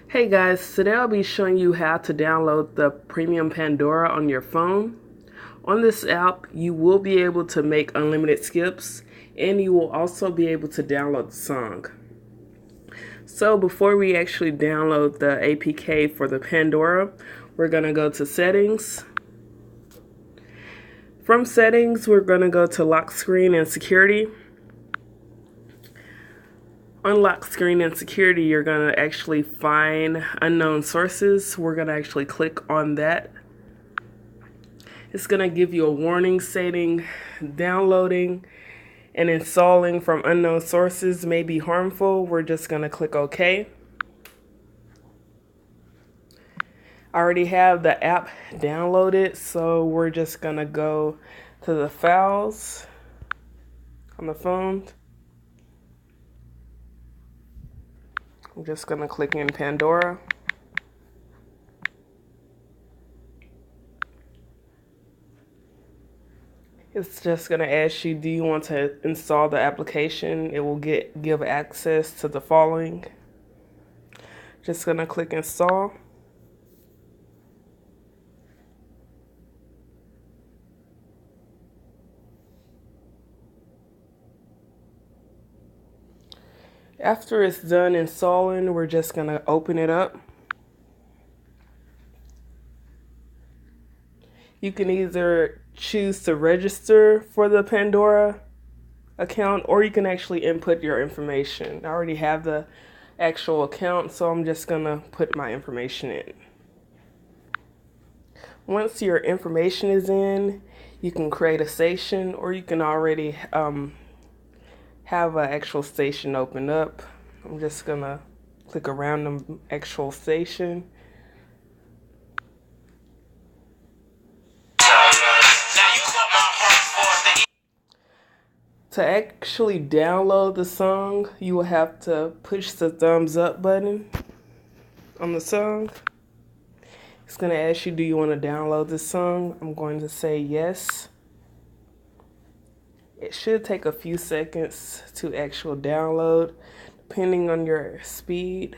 Hey guys, today I'll be showing you how to download the premium Pandora on your phone. On this app, you will be able to make unlimited skips, and you will also be able to download the song. So before we actually download the APK for the Pandora, we're going to go to settings. From settings, we're going to go to lock screen and security. On lock screen and security, you're going to actually find unknown sources. We're going to actually click on that. It's going to give you a warning stating downloading and installing from unknown sources may be harmful. We're just going to click OK. I already have the app downloaded, so we're just going to go to the files on the phone. I'm just going to click in Pandora. It's just going to ask you, do you want to install the application? It will give access to the following. Just going to click install. After it's done installing, we're just going to open it up. You can either choose to register for the Pandora account, or you can actually input your information. I already have the actual account, so I'm just going to put my information in. Once your information is in, you can create a station, or you can already have an actual station open up. I'm just gonna click around the actual station. To actually download the song, you will have to push the thumbs up button on the song. It's gonna ask you, do you want to download this song? I'm going to say yes. It should take a few seconds to actual download, depending on your speed.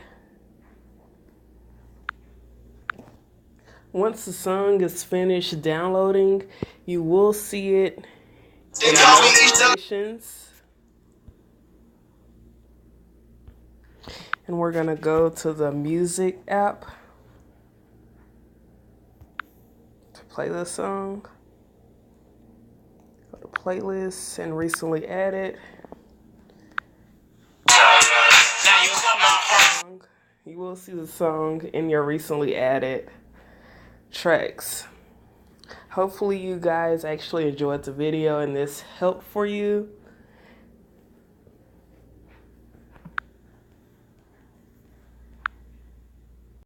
Once the song is finished downloading, you will see it in the notifications. And we're gonna go to the music app to play the song. Go to playlists and recently added. You will see the song in your recently added tracks. Hopefully you guys actually enjoyed the video and this helped for you.